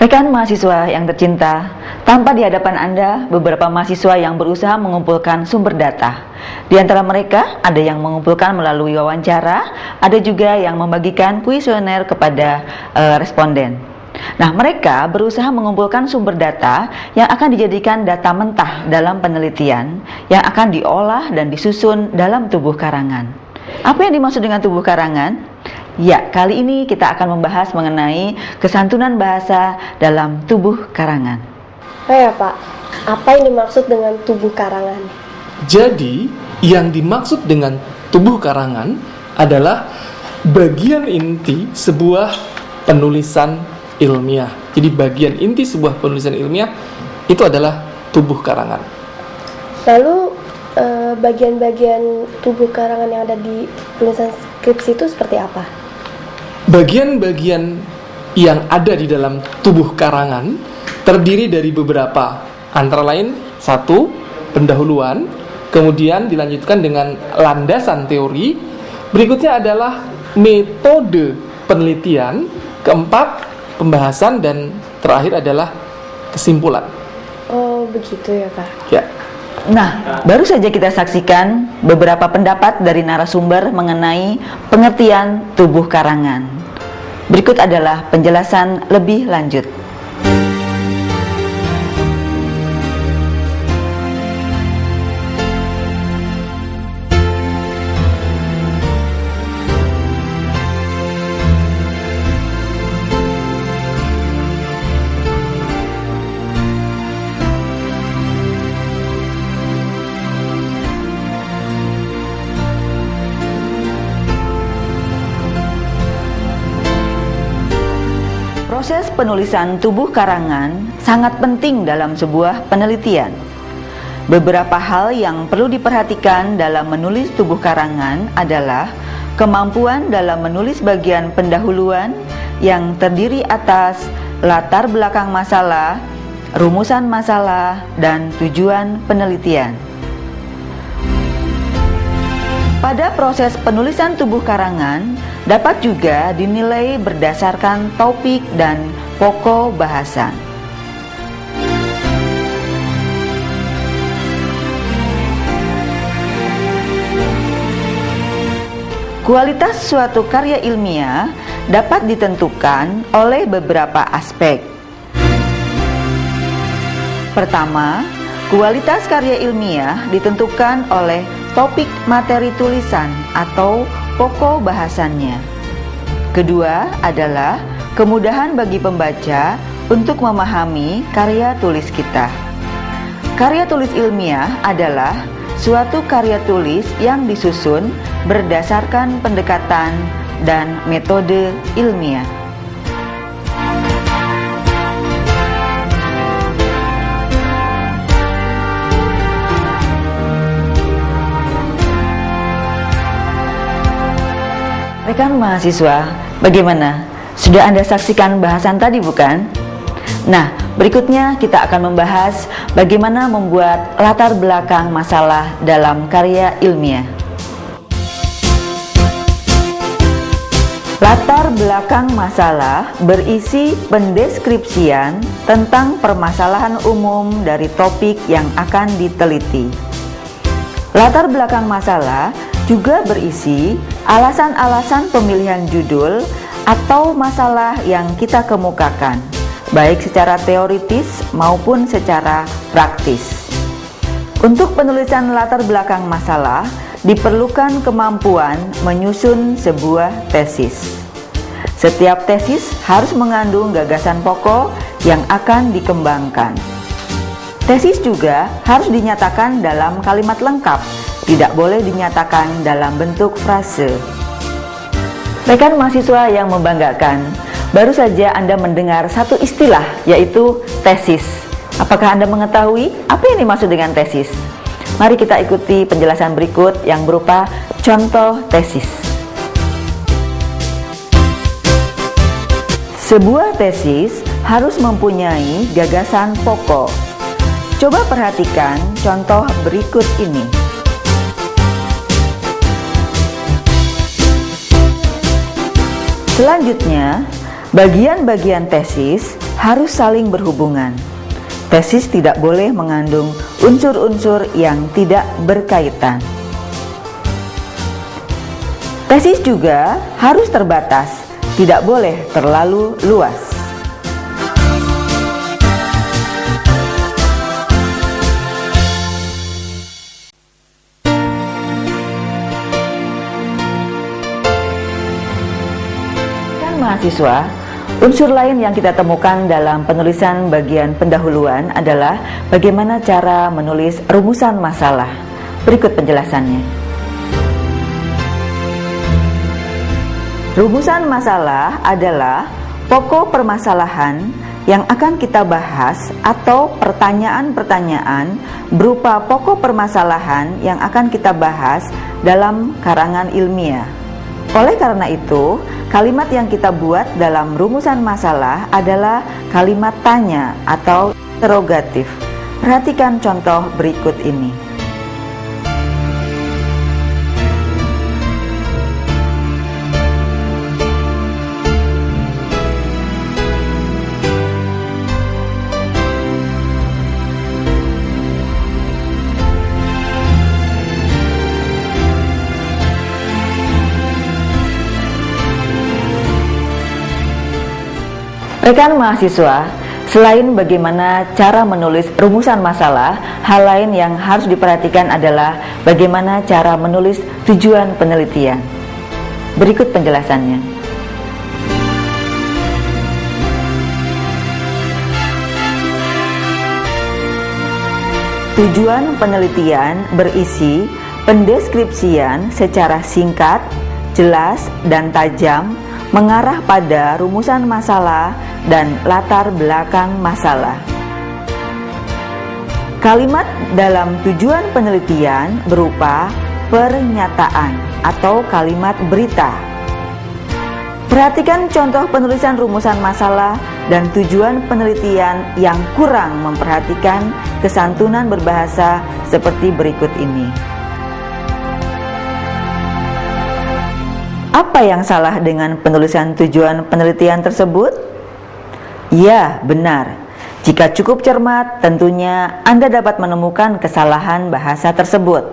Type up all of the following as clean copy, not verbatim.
Rekan mahasiswa yang tercinta, tanpa di hadapan Anda, beberapa mahasiswa yang berusaha mengumpulkan sumber data. Di antara mereka, ada yang mengumpulkan melalui wawancara, ada juga yang membagikan kuesioner kepada responden. Nah, mereka berusaha mengumpulkan sumber data yang akan dijadikan data mentah dalam penelitian, yang akan diolah dan disusun dalam tubuh karangan. Apa yang dimaksud dengan tubuh karangan? Ya, kali ini kita akan membahas mengenai kesantunan bahasa dalam tubuh karangan. Oh ya Pak, apa yang dimaksud dengan tubuh karangan? Jadi, yang dimaksud dengan tubuh karangan adalah bagian inti sebuah penulisan ilmiah. Jadi bagian inti sebuah penulisan ilmiah itu adalah tubuh karangan. Lalu bagian-bagian tubuh karangan yang ada di penulisan skripsi itu seperti apa? Bagian-bagian yang ada di dalam tubuh karangan terdiri dari beberapa, antara lain satu, pendahuluan, kemudian dilanjutkan dengan landasan teori, berikutnya adalah metode penelitian, keempat, pembahasan, dan terakhir adalah kesimpulan. Oh, begitu ya Pak. Ya. Nah, baru saja kita saksikan beberapa pendapat dari narasumber mengenai pengertian tubuh karangan. Berikut adalah penjelasan lebih lanjut. Proses penulisan tubuh karangan sangat penting dalam sebuah penelitian. Beberapa hal yang perlu diperhatikan dalam menulis tubuh karangan adalah kemampuan dalam menulis bagian pendahuluan yang terdiri atas latar belakang masalah, rumusan masalah, dan tujuan penelitian. Pada proses penulisan tubuh karangan dapat juga dinilai berdasarkan topik dan pokok bahasan. Kualitas suatu karya ilmiah dapat ditentukan oleh beberapa aspek. Pertama, kualitas karya ilmiah ditentukan oleh topik materi tulisan atau pokok bahasannya. Kedua adalah kemudahan bagi pembaca untuk memahami karya tulis kita. Karya tulis ilmiah adalah suatu karya tulis yang disusun berdasarkan pendekatan dan metode ilmiah. Rekan mahasiswa, bagaimana? Sudah Anda saksikan bahasan tadi bukan? Nah, berikutnya kita akan membahas bagaimana membuat latar belakang masalah dalam karya ilmiah. Latar belakang masalah berisi pendeskripsian tentang permasalahan umum dari topik yang akan diteliti. Latar belakang masalah juga berisi alasan-alasan pemilihan judul atau masalah yang kita kemukakan, baik secara teoritis maupun secara praktis. Untuk penulisan latar belakang masalah, diperlukan kemampuan menyusun sebuah tesis. Setiap tesis harus mengandung gagasan pokok yang akan dikembangkan. Tesis juga harus dinyatakan dalam kalimat lengkap, tidak boleh dinyatakan dalam bentuk frase. Rekan mahasiswa yang membanggakan, baru saja Anda mendengar satu istilah, yaitu tesis. Apakah Anda mengetahui apa yang dimaksud dengan tesis? Mari kita ikuti penjelasan berikut yang berupa contoh tesis. Sebuah tesis harus mempunyai gagasan pokok. Coba perhatikan contoh berikut ini. Selanjutnya, Bagian-bagian tesis harus saling berhubungan. Tesis tidak boleh mengandung unsur-unsur yang tidak berkaitan. Tesis juga harus terbatas, tidak boleh terlalu luas. Mahasiswa, unsur lain yang kita temukan dalam penulisan bagian pendahuluan adalah bagaimana cara menulis rumusan masalah. Berikut penjelasannya. Rumusan masalah adalah pokok permasalahan yang akan kita bahas atau pertanyaan-pertanyaan berupa pokok permasalahan yang akan kita bahas dalam karangan ilmiah. Oleh karena itu, kalimat yang kita buat dalam rumusan masalah adalah kalimat tanya atau interrogatif. Perhatikan contoh berikut ini. Rekan mahasiswa, selain bagaimana cara menulis rumusan masalah, hal lain yang harus diperhatikan adalah bagaimana cara menulis tujuan penelitian. Berikut penjelasannya. Tujuan penelitian berisi pendeskripsian secara singkat, jelas, dan tajam mengarah pada rumusan masalah dan latar belakang masalah. Kalimat dalam tujuan penelitian berupa pernyataan atau kalimat berita. Perhatikan contoh penulisan rumusan masalah dan tujuan penelitian yang kurang memperhatikan kesantunan berbahasa seperti berikut ini. Apa yang salah dengan penulisan tujuan penelitian tersebut? Ya, benar. Jika cukup cermat, tentunya Anda dapat menemukan kesalahan bahasa tersebut.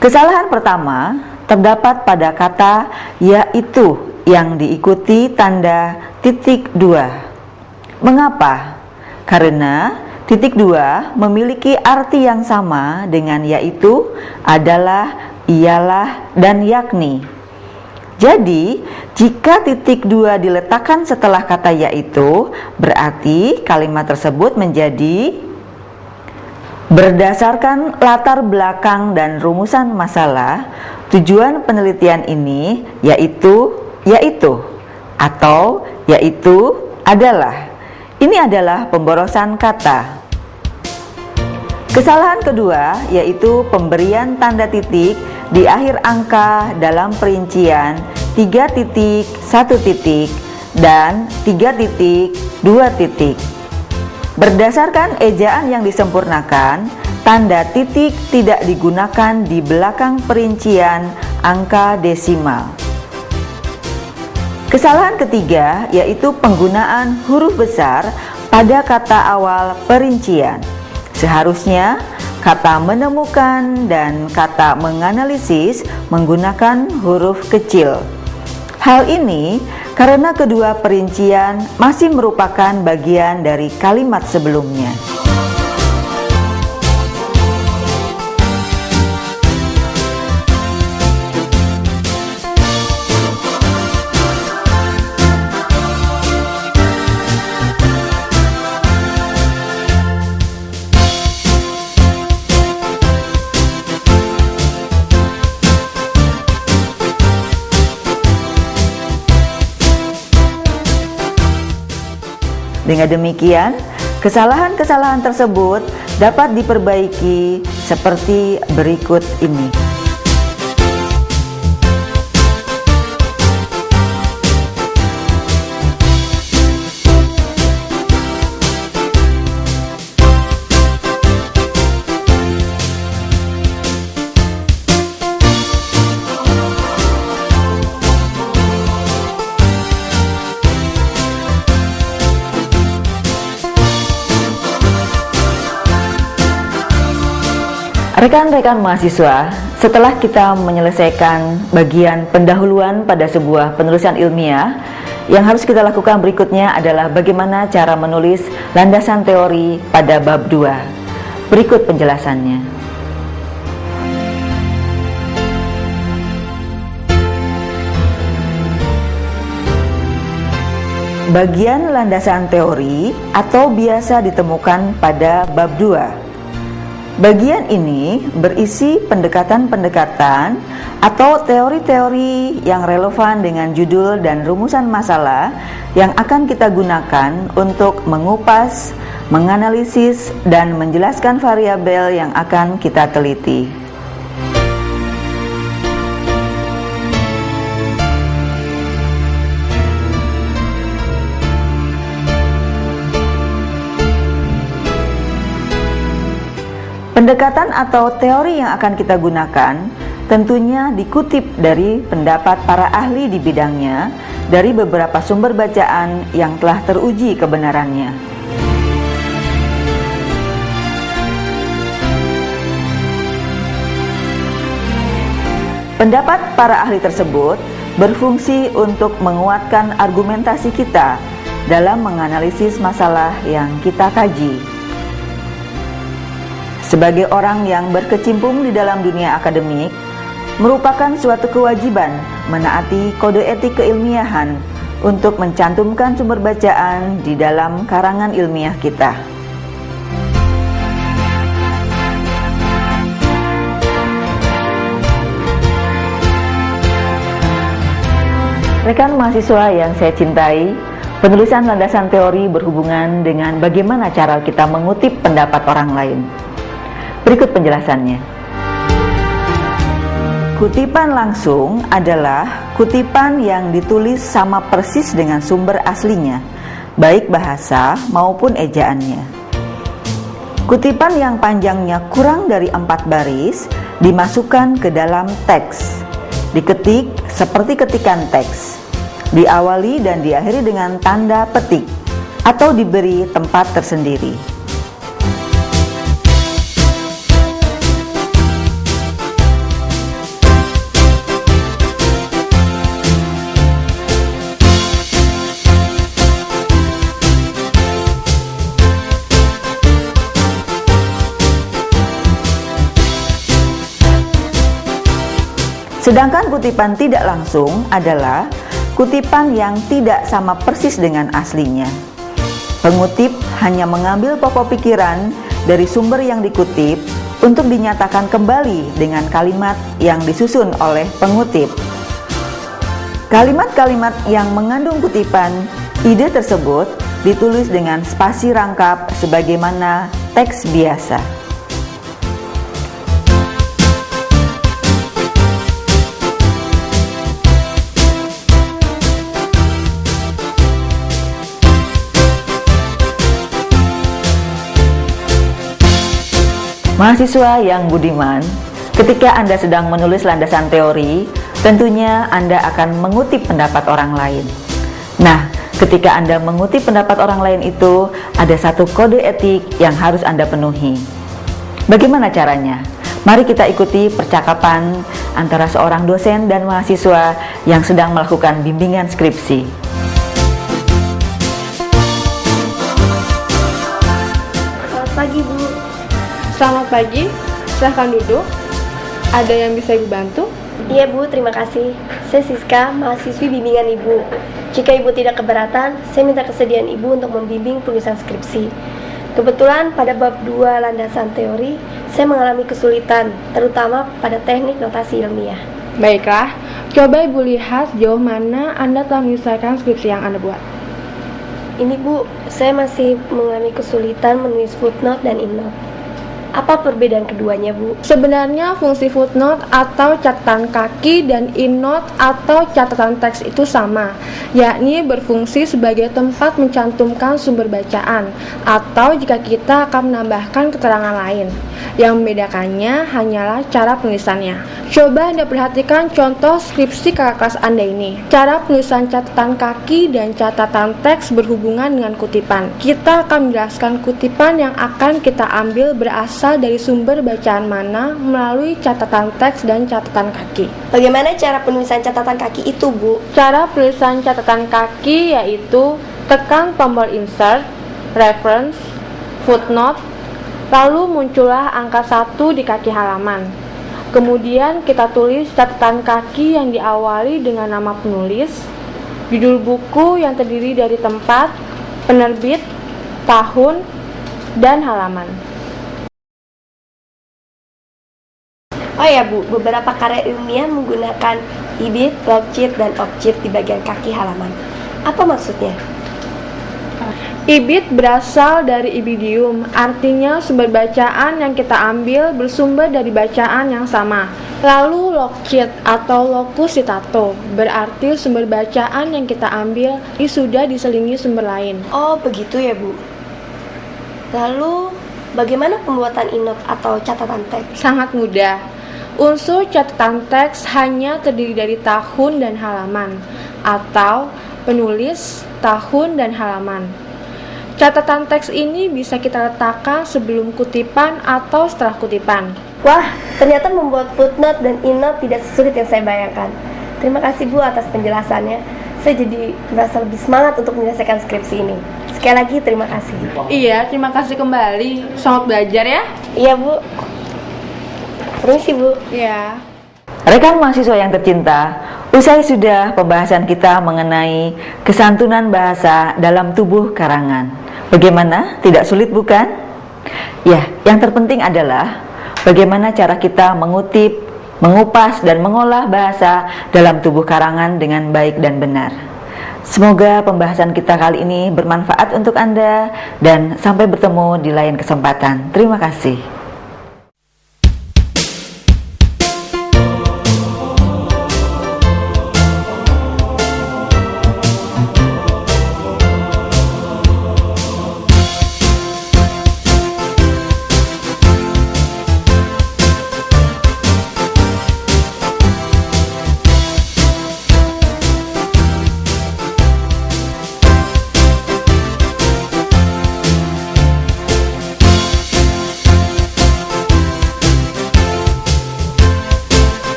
Kesalahan pertama terdapat pada kata yaitu yang diikuti tanda titik dua. Mengapa? Karena titik dua memiliki arti yang sama dengan yaitu, adalah, ialah, dan yakni. Jadi, jika titik dua diletakkan setelah kata yaitu, berarti kalimat tersebut menjadi berdasarkan latar belakang dan rumusan masalah, tujuan penelitian ini yaitu atau yaitu adalah. Ini adalah pemborosan kata. Kesalahan kedua yaitu pemberian tanda titik di akhir angka dalam perincian 3 titik, 1 titik, dan 3 titik, 2 titik. Berdasarkan ejaan yang disempurnakan, tanda titik tidak digunakan di belakang perincian angka desimal. Kesalahan ketiga yaitu penggunaan huruf besar pada kata awal perincian. Seharusnya kata menemukan dan kata menganalisis menggunakan huruf kecil. Hal ini karena kedua perincian masih merupakan bagian dari kalimat sebelumnya. Dengan demikian, kesalahan-kesalahan tersebut dapat diperbaiki seperti berikut ini. Rekan-rekan mahasiswa, setelah kita menyelesaikan bagian pendahuluan pada sebuah penulisan ilmiah, yang harus kita lakukan berikutnya adalah bagaimana cara menulis landasan teori pada bab 2. Berikut penjelasannya. Bagian landasan teori atau biasa ditemukan pada bab 2. Bagian ini berisi pendekatan-pendekatan atau teori-teori yang relevan dengan judul dan rumusan masalah yang akan kita gunakan untuk mengupas, menganalisis, dan menjelaskan variabel yang akan kita teliti. Pendekatan atau teori yang akan kita gunakan tentunya dikutip dari pendapat para ahli di bidangnya dari beberapa sumber bacaan yang telah teruji kebenarannya. Pendapat para ahli tersebut berfungsi untuk menguatkan argumentasi kita dalam menganalisis masalah yang kita kaji. Sebagai orang yang berkecimpung di dalam dunia akademik, merupakan suatu kewajiban menaati kode etik keilmiahan untuk mencantumkan sumber bacaan di dalam karangan ilmiah kita. Rekan mahasiswa yang saya cintai, penulisan landasan teori berhubungan dengan bagaimana cara kita mengutip pendapat orang lain. Berikut penjelasannya. Kutipan langsung adalah kutipan yang ditulis sama persis dengan sumber aslinya, baik bahasa maupun ejaannya. Kutipan yang panjangnya kurang dari 4 baris dimasukkan ke dalam teks, diketik seperti ketikan teks, diawali dan diakhiri dengan tanda petik, atau diberi tempat tersendiri. Sedangkan kutipan tidak langsung adalah kutipan yang tidak sama persis dengan aslinya. Pengutip hanya mengambil pokok pikiran dari sumber yang dikutip untuk dinyatakan kembali dengan kalimat yang disusun oleh pengutip. Kalimat-kalimat yang mengandung kutipan ide tersebut ditulis dengan spasi rangkap sebagaimana teks biasa. Mahasiswa yang budiman, ketika Anda sedang menulis landasan teori, tentunya Anda akan mengutip pendapat orang lain. Nah, ketika Anda mengutip pendapat orang lain itu, ada satu kode etik yang harus Anda penuhi. Bagaimana caranya? Mari kita ikuti percakapan antara seorang dosen dan mahasiswa yang sedang melakukan bimbingan skripsi. Selamat pagi, Bu. Selamat pagi, silahkan duduk. Ada yang bisa Ibu bantu? Iya, Bu, terima kasih. Saya Siska, mahasiswi bimbingan Ibu. Jika Ibu tidak keberatan, saya minta kesediaan Ibu untuk membimbing tulisan skripsi. Kebetulan pada bab 2 landasan teori, saya mengalami kesulitan, terutama pada teknik notasi ilmiah. Baiklah, coba Ibu lihat sejauh mana Anda telah menyelesaikan skripsi yang Anda buat. Ini, Bu, saya masih mengalami kesulitan menulis footnote dan endnote. Apa perbedaan keduanya, Bu? Sebenarnya fungsi footnote atau catatan kaki dan endnote atau catatan teks itu sama, yakni berfungsi sebagai tempat mencantumkan sumber bacaan atau jika kita akan menambahkan keterangan lain. Yang membedakannya hanyalah cara penulisannya. Coba Anda perhatikan contoh skripsi kakak kelas Anda ini. Cara penulisan catatan kaki dan catatan teks berhubungan dengan kutipan. Kita akan menjelaskan kutipan yang akan kita ambil berasal berasal dari sumber bacaan mana melalui catatan teks dan catatan kaki. Bagaimana cara penulisan catatan kaki itu, Bu? Cara penulisan catatan kaki yaitu tekan tombol insert, reference, footnote, lalu muncullah angka 1 di kaki halaman. Kemudian kita tulis catatan kaki yang diawali dengan nama penulis, judul buku yang terdiri dari tempat, penerbit, tahun, dan halaman. Oh ya Bu, beberapa karya ilmiah menggunakan ibid, logcheat, dan opcheat di bagian kaki halaman. Apa maksudnya? Ibid berasal dari ibidium, artinya sumber bacaan yang kita ambil bersumber dari bacaan yang sama. Lalu logcheat atau locus citato berarti sumber bacaan yang kita ambil sudah diselingi sumber lain. Oh begitu ya Bu. Lalu bagaimana pembuatan inot atau catatan teks? Sangat mudah. Unsur catatan teks hanya terdiri dari tahun dan halaman, atau penulis, tahun, dan halaman. Catatan teks ini bisa kita letakkan sebelum kutipan atau setelah kutipan. Wah, ternyata membuat footnote dan inot tidak sesulit yang saya bayangkan. Terima kasih Bu atas penjelasannya. Saya jadi merasa lebih semangat untuk menyelesaikan skripsi ini. Sekali lagi terima kasih. Iya, terima kasih kembali. Selamat belajar ya. Iya Bu. Permisi Bu. Iya. Rekan mahasiswa yang tercinta, usai sudah pembahasan kita mengenai kesantunan bahasa dalam tubuh karangan. Bagaimana? Tidak sulit bukan? Ya, yang terpenting adalah bagaimana cara kita mengutip, mengupas, dan mengolah bahasa dalam tubuh karangan dengan baik dan benar. Semoga pembahasan kita kali ini bermanfaat untuk Anda dan sampai bertemu di lain kesempatan. Terima kasih.